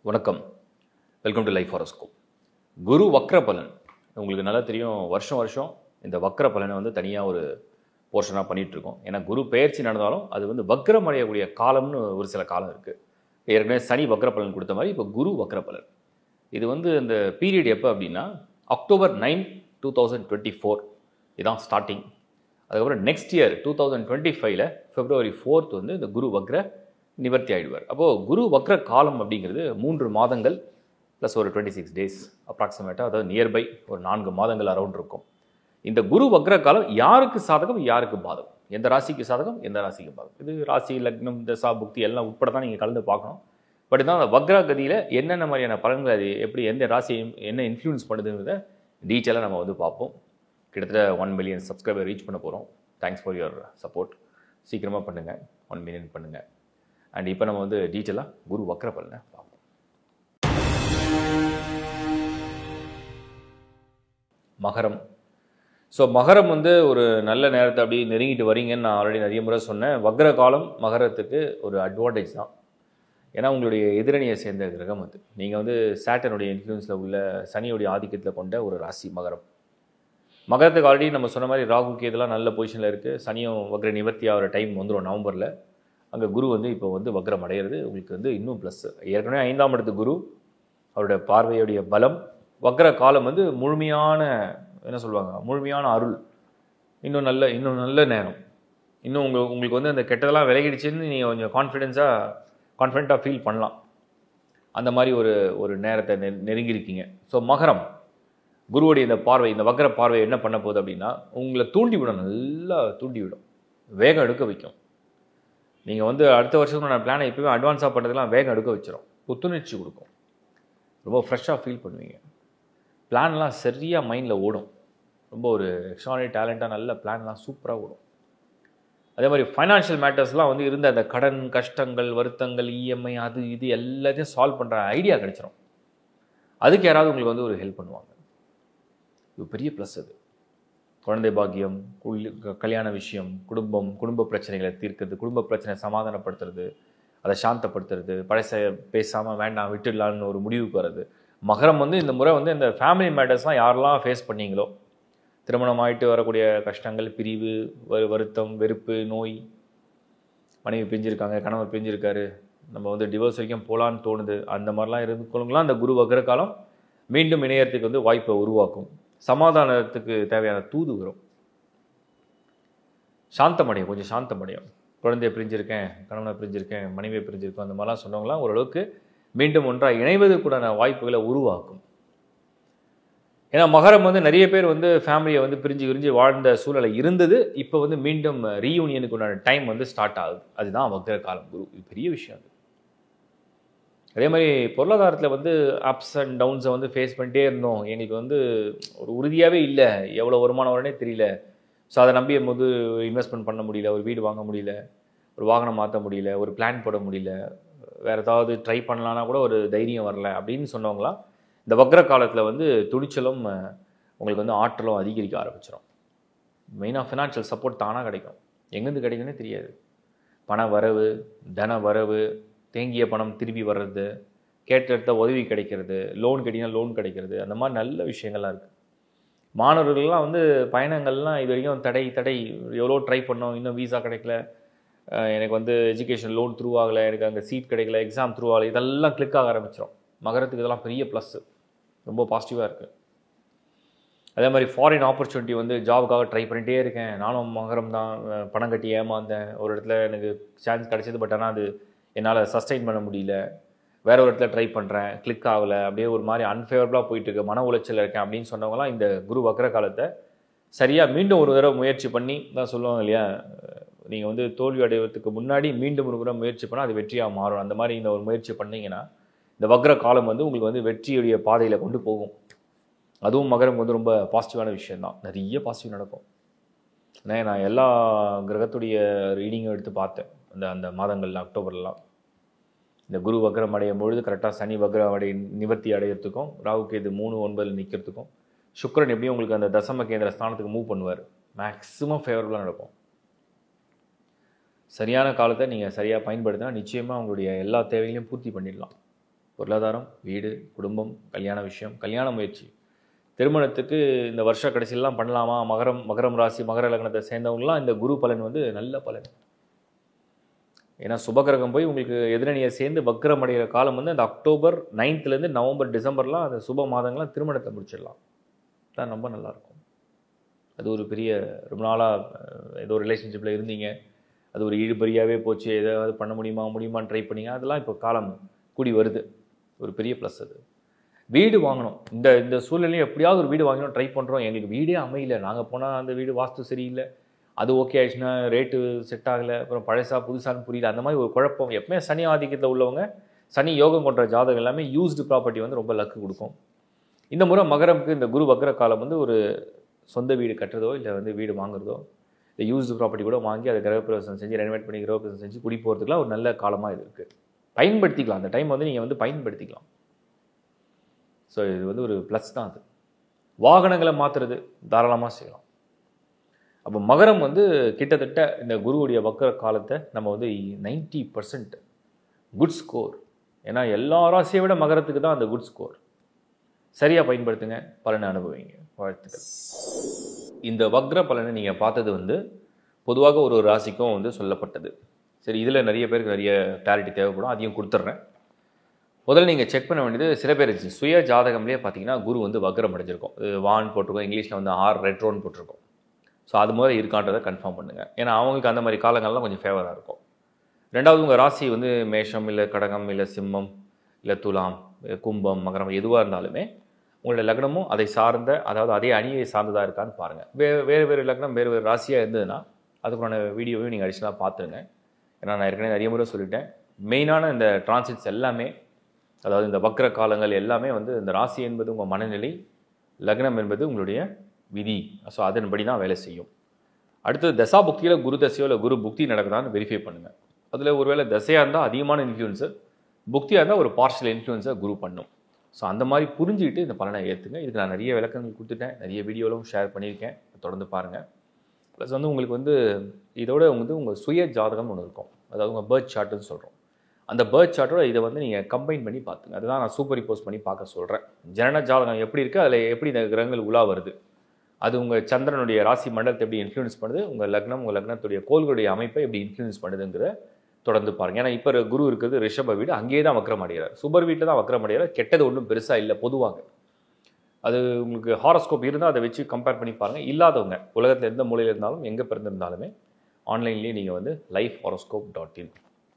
வணக்கம். Welcome to life horoscope. குரு வக்ர பலன் உங்களுக்கு நல்லா தெரியும். வருஷம் வருஷம் இந்த வக்ர பலனை வந்து தனியாக ஒரு போர்ஷனாக பண்ணிகிட்ருக்கோம். ஏன்னா குரு பெயர்ச்சி நடந்தாலும் அது வந்து வக்ரம் அடையக்கூடிய காலம்னு ஒரு சில காலம் இருக்குது. ஏற்கனவே சனி வக்ர பலன் கொடுத்த மாதிரி இப்போ குரு வக்ர பலன். இது வந்து இந்த பீரியட் எப்போ அப்படின்னா October 9, 2024 இதுதான் ஸ்டார்டிங். அதுக்கப்புறம் நெக்ஸ்ட் இயர் 2025 February 4 வந்து இந்த குரு வக்ர நிவர்த்தி ஆகிடுவார். அப்போது குரு வக்ர காலம் அப்படிங்கிறது 3 மாதங்கள் ப்ளஸ் ஒரு 26 டேஸ் அப்ராக்சிமேட்டாக, அதாவது நியர்பை ஒரு 4 மாதங்கள் அரௌண்ட் இருக்கும். இந்த குரு வக்ர காலம் யாருக்கு சாதகம் யாருக்கு பாதகம், எந்த ராசிக்கு சாதகம் எந்த ராசிக்கு பாதகம், இது ராசி லக்னம் தசா புக்தி எல்லாம் உட்பட தான் நீங்கள் கலந்து பார்க்கணும். பட் இதான் அந்த வக்ர கதியில் என்னென்ன மாதிரியான பலன்கள், அது எப்படி எந்த ராசியை என்ன இன்ஃப்ளூயன்ஸ் பண்ணுதுங்கிறத டீட்டெயிலாக நம்ம வந்து பார்ப்போம். கிட்டத்தட்ட 1 million சப்ஸ்கிரைபர் ரீச் பண்ண போகிறோம். Thanks for your support. சீக்கிரமாக பண்ணுங்கள், 1 million பண்ணுங்கள். அண்ட் இப்போ நம்ம வந்து டீட்டெயிலாக குரு வக்ர பலனை பார்ப்போம். மகரம். ஸோ மகரம் வந்து ஒரு நல்ல நேரத்தை அப்படி நெருங்கிட்டு வரீங்கன்னு நான் ஆல்ரெடி நிறைய முறை சொன்னேன். வக்ர காலம் மகரத்துக்கு ஒரு அட்வான்டேஜ் தான். ஏன்னா உங்களுடைய எதிரணியை சேர்ந்த கிரகம் அது. நீங்கள் வந்து சாட்டனுடைய இன்ஃப்ளூயன்ஸில் உள்ள சனியுடைய ஆதிக்கத்தில் கொண்ட ஒரு ராசி மகரம். மகரத்துக்கு ஆல்ரெடி நம்ம சொன்ன மாதிரி ராகு கேதுலாம் நல்ல பொசிஷனில் இருக்குது. சனியும் வக்ர நிவர்த்தி ஆகிற டைம் வந்துடும் நவம்பரில். அங்கே குரு வந்து இப்போ வந்து வக்ரம் அடைகிறது உங்களுக்கு வந்து இன்னும் ப்ளஸ். ஏற்கனவே 5ஆம் இடத்து குரு, அவருடைய பார்வையுடைய பலம், வக்ர காலம் வந்து முழுமையான என்ன சொல்லுவாங்க, முழுமையான அருள், இன்னும் நல்ல நேரம். இன்னும் உங்களுக்கு வந்து அந்த கெட்டதெல்லாம் விலகிடுச்சுன்னு நீங்கள் கொஞ்சம் கான்ஃபிடென்ட்டாக ஃபீல் பண்ணலாம். அந்த மாதிரி ஒரு நேரத்தை நெருங்கியிருக்கீங்க. ஸோ மகரம் குருவுடைய இந்த பார்வை, இந்த வக்ர பார்வை என்ன பண்ண போகுது அப்படின்னா உங்களை தூண்டிவிடும், நல்லா தூண்டிவிடும், வேகம் எடுக்க வைக்கும். நீங்கள் வந்து அடுத்த வருஷத்துக்கு நான் பிளானை இப்போவே அட்வான்ஸாக பண்ணுறதுலாம் வேகம் எடுக்க வச்சிடும், புத்துணர்ச்சி கொடுக்கும், ரொம்ப ஃப்ரெஷ்ஷாக ஃபீல் பண்ணுவீங்க. பிளான்லாம் சரியாக மைண்டில் ஓடும். ரொம்ப ஒரு எக்ஸ்ட்ரானரி டேலண்ட்டாக நல்ல பிளான்லாம் சூப்பராக ஓடும். அதே மாதிரி ஃபைனான்ஷியல் மேட்டர்ஸ்லாம் வந்து இருந்த அந்த கடன் கஷ்டங்கள் வருத்தங்கள் இஎம்ஐ அது இது எல்லாத்தையும் சால்வ் பண்ணுற ஐடியா கிடச்சிரும். அதுக்கு யாராவது உங்களுக்கு வந்து ஒரு ஹெல்ப் பண்ணுவாங்க. இது பெரிய ப்ளஸ். அது குழந்தை பாக்கியம், கல்யாண விஷயம், குடும்ப பிரச்சனைகளை தீர்க்கிறது, குடும்ப பிரச்சனை சமாதானப்படுத்துறது, அதை சாந்தப்படுத்துறது, பழச பேசாமல் வேண்டாம் விட்டுடலான்னு ஒரு முடிவுக்கு வர்றது. மகரம் வந்து இந்த முறை வந்து இந்த ஃபேமிலி மேட்டர்ஸ்லாம் யாரெல்லாம் ஃபேஸ் பண்ணீங்களோ, திருமணம் ஆகிட்டு வரக்கூடிய கஷ்டங்கள், பிரிவு, வருத்தம், வெறுப்பு, நோய், மனைவி பிரிஞ்சிருக்காங்க, கணவர் பிரிஞ்சிருக்காரு, நம்ம வந்து டிவோர்ஸ் வரைக்கும் போகலான்னு தோணுது, அந்த மாதிரிலாம் இருக்கவங்களாம் அந்த குரு வக்ர காலம் மீண்டும் இணையத்துக்கு வந்து வாய்ப்பை உருவாக்கும். சமாதானத்துக்கு தேவையான தூது வரும். சாந்தமடையும், கொஞ்சம் சாந்தமடையும். குழந்தைய பிரிஞ்சிருக்கேன், கணவனை பிரிஞ்சிருக்கேன், மனைவியை பிரிஞ்சிருக்கோம், அந்த மாதிரிலாம் சொன்னவங்களாம் ஓரளவுக்கு மீண்டும் ஒன்றாக இணைவதற்குடான வாய்ப்புகளை உருவாக்கும். ஏன்னா மகரம் வந்து நிறைய பேர் வந்து ஃபேமிலியை வந்து பிரிஞ்சு வாழ்ந்த சூழ்நிலை இருந்தது. இப்போ வந்து மீண்டும் ரீயூனியனுக்கு உண்டான டைம் வந்து ஸ்டார்ட் ஆகுது. அதுதான் வக்ர காலம் குரு. இது பெரிய விஷயம். அது அதே மாதிரி பொருளாதாரத்தில் வந்து அப்ஸ் அண்ட் டவுன்ஸை வந்து ஃபேஸ் பண்ணிட்டே இருந்தோம். எங்களுக்கு வந்து ஒரு உறுதியாகவே இல்லை, எவ்வளோ வருமானம் வரனே தெரியல. ஸோ அதை நம்பியும் போது இன்வெஸ்ட்மெண்ட் பண்ண முடியல, ஒரு வீடு வாங்க முடியல, ஒரு வாகனம் மாற்ற முடியல, ஒரு பிளான் போட முடியல, வேறு ஏதாவது ட்ரை பண்ணலான்னா கூட ஒரு தைரியம் வரல அப்படின்னு சொன்னவங்களாம் இந்த வக்ர காலத்தில் வந்து துணிச்சலும் உங்களுக்கு வந்து ஆற்றலும் அதிகரிக்க ஆரம்பிச்சிடும். மெயினாக ஃபினான்ஷியல் சப்போர்ட் தானாக கிடைக்கும். எங்கேருந்து கிடைக்குன்னே தெரியாது. பண வரவு, தன வரவு, தேங்கிய பணம் திருப்பி வர்றது, கேட்டெடுத்த உதவி கிடைக்கிறது, லோன் கேட்டிங்கன்னா லோன் கிடைக்கிறது, அந்த மாதிரி நல்ல விஷயங்கள்லாம் இருக்குது. மாணவர்கள்லாம் வந்து பயணங்கள்லாம் இது வரைக்கும் தடை எவ்வளோ ட்ரை பண்ணோம், இன்னும் வீசா கிடைக்கல, எனக்கு வந்து எஜுகேஷன் லோன் த்ரூ ஆகலை, எனக்கு அங்கே சீட் கிடைக்கல, எக்ஸாம் த்ரூ ஆகலை, இதெல்லாம் கிளிக் ஆக ஆரம்பிச்சிடும். மகரத்துக்கு இதெல்லாம் பெரிய ப்ளஸ்ஸு, ரொம்ப பாசிட்டிவாக இருக்குது. அதே மாதிரி ஃபாரின் ஆப்பர்ச்சுனிட்டி வந்து ஜாபுக்காக ட்ரை பண்ணிகிட்டே இருக்கேன். நானும் மகரம் தான், பணம் கட்டி ஏமாந்தேன், ஒரு இடத்துல எனக்கு சான்ஸ் கிடைச்சது, பட் ஆனால் அது என்னால் சஸ்டெயின் பண்ண முடியல, வேறு ஒரு இடத்துல ட்ரை பண்ணுறேன், கிளிக் ஆகலை, அப்படியே ஒரு மாதிரி அன்ஃபேவரபுளாக போயிட்டுருக்கு, மன உளைச்சல் இருக்கேன் அப்படின்னு சொன்னவங்களாம் இந்த குரு வக்ர காலத்தை சரியாக மீண்டும் ஒரு தடவை முயற்சி பண்ணி தான் சொல்லுவாங்க இல்லையா, நீங்கள் வந்து தோல்வி அடைவதற்கு முன்னாடி மீண்டும் ஒரு முறை முயற்சி பண்ணால் அது வெற்றியாக மாறும். அந்த மாதிரி இந்த ஒரு முயற்சி பண்ணிங்கன்னா இந்த வக்ர காலம் வந்து உங்களுக்கு வந்து வெற்றியுடைய பாதையில் கொண்டு போகும். அதுவும் மகரம் வந்து ரொம்ப பாசிட்டிவான விஷயந்தான். நிறைய பாசிட்டிவ் நடக்கும். ஏன்னா நான் எல்லா கிரகத்துடைய ரீடிங்கும் எடுத்து பார்த்தேன் அந்த மாதங்கள்ல, அக்டோபர்லாம். இந்த குரு வக்ரம் அடையும் பொழுது கரெக்டாக சனி வக்ரம் நிவர்த்தி அடையிறதுக்கும், ராகு கேது 3-9 நிற்கிறதுக்கும், சுக்கிரன் எப்படியும் உங்களுக்கு அந்த தசம கேந்திர ஸ்தானத்துக்கு மூவ் பண்ணுவார். மேக்ஸிமம் ஃபேவரபுளாக நடக்கும். சரியான காலத்தை நீங்கள் சரியாக பயன்படுத்தினா நிச்சயமாக உங்களுடைய எல்லா தேவைகளையும் பூர்த்தி பண்ணிடலாம். பொருளாதாரம், வீடு, குடும்பம், கல்யாண விஷயம், கல்யாண முயற்சி, திருமணத்துக்கு இந்த வருஷ கடைசியெல்லாம் பண்ணலாமா? மகரம் ராசி, மகர லக்னத்தை சேர்ந்தவங்களாம் இந்த குரு பலன் வந்து நல்ல பலன். ஏன்னா சுபகிரகம் போய் உங்களுக்கு எதிரணியை சேர்ந்து வக்ரம் அடைகிற காலம் வந்து அந்த அக்டோபர் 9th நவம்பர் டிசம்பர்லாம் அந்த சுப மாதங்கள்லாம் திருமணத்தை முடிச்சிடலாம். தான் ரொம்ப நல்லாயிருக்கும். அது ஒரு பெரிய ரொம்ப நாளாக ஏதோ ரிலேஷன்ஷிப்பில் இருந்தீங்க, அது ஒரு இழுபறியாகவே போச்சு, ஏதாவது பண்ண முடியுமான்னு ட்ரை பண்ணிங்க, அதெல்லாம் இப்போ காலம் கூடி வருது. ஒரு பெரிய ப்ளஸ் அது. வீடு வாங்கணும். இந்த சூழ்நிலையும் எப்படியாவது ஒரு வீடு வாங்கணும் ட்ரை பண்ணுறோம். எங்களுக்கு வீடே அமையல. நாங்கள் போனால் அந்த வீடு வாஸ்து சரியில்லை, அது ஓகே ஆயிடுச்சுன்னா ரேட்டு செட் ஆகலை, அப்புறம் பழசா புதுசான்னு புரியல, அந்த மாதிரி ஒரு குழப்பம். எப்பவுமே சனி ஆதிக்கத்தில் உள்ளவங்க, சனி யோகம் கொண்ட ஜாதகம் எல்லாமே யூஸ்டு ப்ராப்பர்ட்டி வந்து ரொம்ப லக்கு கொடுக்கும். இந்த முறை மகரமுக்கு இந்த குரு வக்ர காலம் வந்து ஒரு சொந்த வீடு கட்டுறதோ இல்லை வந்து வீடு வாங்குறதோ, இல்லை யூஸ்டு ப்ராப்பர்ட்டி கூட வாங்கி அதை கிரகப்பிரவேசம் செஞ்சு ரெனோவேட் பண்ணி கிரகப்பிரவேசம் செஞ்சு குடி போகிறதுக்குலாம் ஒரு நல்ல காலமாக இது இருக்குது. பயன்படுத்திக்கலாம். அந்த டைம் வந்து நீங்கள் வந்து பயன்படுத்திக்கலாம். ஸோ இது வந்து ஒரு ப்ளஸ் தான். அது வாகனங்களை மாற்றுறது தாராளமாக செய்யலாம். அப்போ மகரம் வந்து கிட்டத்தட்ட இந்த குருவுடைய வக்ர காலத்தை நம்ம வந்து 90% குட் ஸ்கோர். ஏன்னா எல்லா ராசியை விட மகரத்துக்கு தான் அந்த குட் ஸ்கோர். சரியாக பயன்படுத்துங்க, பலனை அனுபவிங்க. வாழ்த்துக்கள். இந்த வக்ர பலனை நீங்கள் பார்த்தது வந்து பொதுவாக ஒரு ராசிக்கும் வந்து சொல்லப்பட்டது. சரி, இதில் நிறைய பேருக்கு நிறைய கிளாரிட்டி தேவைப்படும், அதையும் கொடுத்துட்றேன். முதல்ல நீங்கள் செக் பண்ண வேண்டியது, சில பேர் சுய ஜாதகம்லேயே பார்த்தீங்கன்னா குரு வந்து வக்ரம் அடைஞ்சிருக்கும். வான் போட்டிருக்கோம், இங்கிலீஷில் வந்து ரெட்ரோன்னு போட்டிருக்கோம். ஸோ அது மாதிரி இருக்கான்றதை கன்ஃபார்ம் பண்ணுங்கள். ஏன்னா அவங்களுக்கு அந்த மாதிரி காலங்கள்லாம் கொஞ்சம் ஃபேவராக இருக்கும். ரெண்டாவது, உங்கள் ராசி வந்து மேஷம் இல்லை கடகம் இல்லை சிம்மம் இல்லை துலாம் கும்பம் மகரம் எதுவாக இருந்தாலுமே உங்களுடைய லக்னமும் அதை சார்ந்த, அதாவது அதே அணியை சார்ந்ததாக இருக்கான்னு பாருங்கள். வேறு லக்னம் வேறு ராசியாக இருந்ததுன்னா அதுக்கான வீடியோவையும் நீங்கள் அடிஷனலாக பார்த்துருங்க. ஏன்னா நான் ஏற்கனவே நிறைய முறை சொல்லிட்டேன், மெயினான இந்த டிரான்சிட்ஸ் எல்லாமே, அதாவது இந்த வக்ர காலங்கள் எல்லாமே வந்து இந்த ராசி என்பது உங்கள் மனநிலை, லக்னம் என்பது உங்களுடைய விதி. ஸோ அதன்படி தான் வேலை செய்யும். அடுத்தது தசா புக்தியில் குரு தசையோ இல்லை குரு புக்தி நடக்குதான்னு வெரிஃபை பண்ணுங்கள். அதில் ஒருவேளை தசையாக இருந்தால் அதிகமான இன்ஃப்ளூயன்ஸு, புக்தியாக இருந்தால் ஒரு பார்ஷியல் இன்ஃப்ளூயன்ஸை குரு பண்ணும். ஸோ அந்த மாதிரி புரிஞ்சுக்கிட்டு இந்த பலனை ஏற்றுங்க. இதுக்கு நான் நிறைய விளக்கங்கள் கொடுத்துட்டேன், நிறைய வீடியோவும் ஷேர் பண்ணியிருக்கேன், தொடர்ந்து பாருங்கள். ப்ளஸ் வந்து உங்களுக்கு வந்து இதோட வந்து உங்கள் சுய ஜாதகம் ஒன்று இருக்கும், அதாவது உங்கள் பர்த் சார்ட்டுன்னு சொல்கிறோம். அந்த பர்த் சார்ட்டோட இதை வந்து நீங்கள் கம்பைன் பண்ணி பார்த்துங்க. அதுதான் நான் சூப்பர் இம்போஸ் பண்ணி பார்க்க சொல்கிறேன். ஜனன ஜாதகம் எப்படி இருக்குது, அதில் எப்படி இந்த கிரகங்கள் உலா வருது, அது உங்கள் சந்திரனுடைய ராசி மண்டலத்தை எப்படி இன்ஃப்ளூயன்ஸ் பண்ணுது, உங்கள் லக்னத்துடைய கோள்களுடைய அமைப்பை எப்படி இன்ஃப்ளூயன்ஸ் பண்ணுதுங்கிறத தொடர்ந்து பாருங்கள். ஏன்னா இப்போ குரு இருக்கிறது ரிஷப வீடு, அங்கேயே தான் வக்ரம் அடைகிறார். சுபர் வீட்டில் தான் வக்ரம் அடைகிறார். கெட்டது ஒன்றும் பெருசாக இல்லை பொதுவாக. அது உங்களுக்கு ஹாரோஸ்கோப் இருந்தால் அதை வச்சு கம்பேர் பண்ணி பாருங்கள். இல்லாதவங்க உலகத்தில் எந்த மூலையில் இருந்தாலும் எங்கே பிறந்திருந்தாலுமே ஆன்லைன்லேயே நீங்கள் வந்து lifehoroscope.in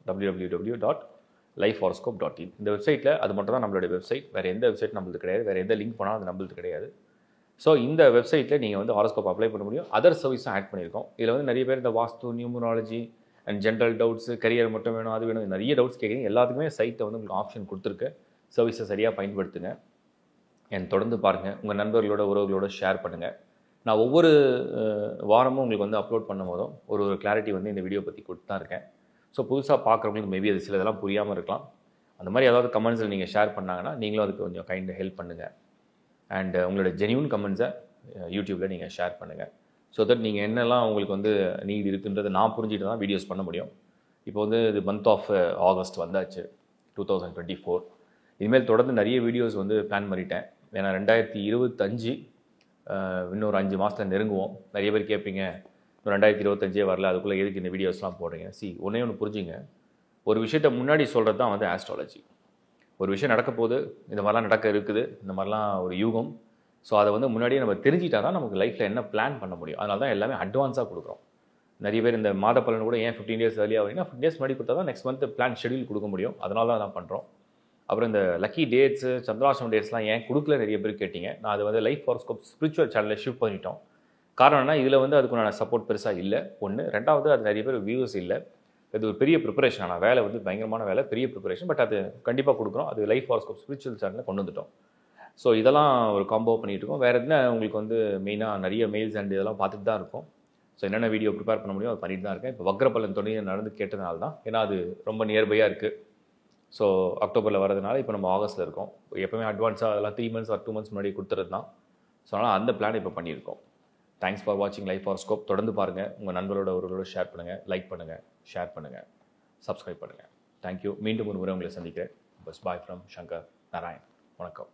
www.lifehoroscope.in இந்த வெப்சைட்டில், அது மட்டும் தான் நம்மளுடைய வெப்சைட். வேறு எந்த வெப்சைட் நம்மளுக்கு கிடையாது, வேறு எந்த லிங்க் போனாலும் அது நம்மளுக்கு கிடையாது. ஸோ இந்த வெப்சைட்டில் நீங்கள் வந்து ஹாரோஸ்கோப் அப்ளை பண்ண முடியும். அதர் சர்வீஸும் ஆட் பண்ணியிருக்கோம். இதில் வந்து நிறைய பேர் இந்த வாஸ்து, numerology and general doubts, career மட்டும் வேணும், அது வேணும், நிறைய டவுட்ஸ் கேட்குறீங்க. எல்லாத்துக்குமே சைட்டை வந்து உங்களுக்கு ஆப்ஷன் கொடுத்துருக்கு. சர்வீஸை சரியாக பயன்படுத்துங்க. என் தொடர்ந்து பாருங்கள், உங்கள் நண்பர்களோட உறவுகளோட ஷேர் பண்ணுங்கள். நான் ஒவ்வொரு வாரமும் உங்களுக்கு வந்து அப்லோட் பண்ணும் போதும் ஒரு கிளாரிட்டி வந்து இந்த வீடியோ பற்றி கொடுத்து தான் இருக்கேன். ஸோ புதுசாக பார்க்குறவங்களுக்கு மேபி அது சில இதெல்லாம் புரியாமல் இருக்கலாம். அந்த மாதிரி ஏதாவது கமெண்ட்ஸில் நீங்கள் ஷேர் பண்ணாங்கன்னா நீங்களும் அதுக்கு கொஞ்சம் ஹெல்ப் பண்ணுங்கள். அண்ட் உங்களோட ஜென்யூன் கமெண்ட்ஸை யூடியூப்பில் நீங்கள் ஷேர் பண்ணுங்கள். ஸோ தட் நீங்கள் என்னெல்லாம் உங்களுக்கு வந்து நீட் இருக்குன்றதை நான் புரிஞ்சுட்டு தான் வீடியோஸ் பண்ண முடியும். இப்போ வந்து இது மந்த் ஆஃப் ஆகஸ்ட் வந்தாச்சு 2024. இனிமேல் தொடர்ந்து நிறைய வீடியோஸ் வந்து பிளான் பண்ணிட்டேன். ஏன்னா 2025 இன்னொரு 5 மாதத்தில் நெருங்குவோம். நிறைய பேர் கேட்பீங்க, இன்னும் 2025 வரல, அதுக்குள்ளே எதுக்கு இந்த வீடியோஸ்லாம் போடுறீங்க? ஒன்றே ஒன்று புரிஞ்சுங்க, ஒரு விஷயத்தை முன்னாடி சொல்கிறது தான் வந்து ஆஸ்ட்ராலஜி. ஒரு விஷயம் நடக்க போகுது, இந்த மாதிரிலாம் நடக்க இருக்குது, இந்த மாதிரிலாம் ஒரு யூகம். ஸோ அதை வந்து முன்னாடியே நம்ம தெரிஞ்சிட்டா தான் நமக்கு லைஃப்பில் என்ன பிளான் பண்ண முடியும். அதனால தான் எல்லாமே அட்வான்ஸாக கொடுக்குறோம். நிறைய பேர் இந்த மாத பலன் கூட ஏன் 15 days ஏர்லியாக வரீங்கன்னா, 15 days முன்னாடி கொடுத்தா தான் நெக்ஸ்ட் மந்த் பிளான் ஷெடியூல் கொடுக்க முடியும். அதனால தான் நான் பண்ணுறோம். அப்புறம் இந்த லக்கி டேட்ஸு, சந்திராஷ்டமம் டேட்ஸ்லாம் ஏன் கொடுக்கல நிறைய பேர் கேட்டிங்க. நான் அது வந்து லைஃப் ஹாரோஸ்கோப் ஸ்பிரிச்சுவல் சேனலில் ஷிஃப்ட் பண்ணிட்டோம். காரணம்னா இதில் வந்து அதுக்குண்டான சப்போர்ட் பெருசாக இல்லை. ஒன்று. ரெண்டாவது, அது நிறைய பேர் வியூஸ் இல்லை. இது ஒரு பெரிய ப்ரிப்பரேஷன். ஆனால் வேலை வந்து பயங்கரமான வேலை, பெரிய ப்ரிப்பரேஷன். பட் அது கண்டிப்பாக கொடுக்குறோம். அது லைஃப் ஹாரோஸ்கோப் ஸ்பிரிச்சுவல் சேனலில் கொண்டு வந்துட்டோம். ஸோ இதெல்லாம் ஒரு காம்போ பண்ணிகிட்டு இருக்கோம். வேறு என்ன உங்களுக்கு வந்து மெயினாக நிறைய மெயில்ஸ் அண்ட் இதெல்லாம் பார்த்துட்டு தான் இருக்கும். ஸோ என்னென்ன வீடியோ ப்ரிப்பேர் பண்ண முடியும் அது பண்ணிட்டு தான் இருக்கேன். இப்போ வக்ரபலன் தொடங்கி நடந்து கேட்டதுனால தான், ஏன்னா அது ரொம்ப நியர்பையாக இருக்குது. ஸோ அக்டோபரில் வரதுனால இப்போ நம்ம ஆகஸ்ட்டில் இருக்கோம். எப்போவுமே அட்வான்ஸாக அதெல்லாம் 3 months or 2 months முன்னாடி கொடுத்துறது தான். ஸோ அதனால் அந்த பிளான் இப்போ பண்ணியிருக்கோம். தேங்க்ஸ் ஃபார் வாட்சிங் லைஃப் ஹாரோஸ்கோப். தொடர்ந்து பாருங்கள், உங்கள் நண்பர்களோட ஒருவரோட ஷேர் பண்ணுங்கள், லைக் பண்ணுங்கள், ஷேர் பண்ணுங்கள், சப்ஸ்கிரைப் பண்ணுங்கள். தேங்க்யூ. மீண்டும் ஒரு முறை உங்களை சந்திக்கிறேன். Bus bye from Shankar Narayan. வணக்கம்.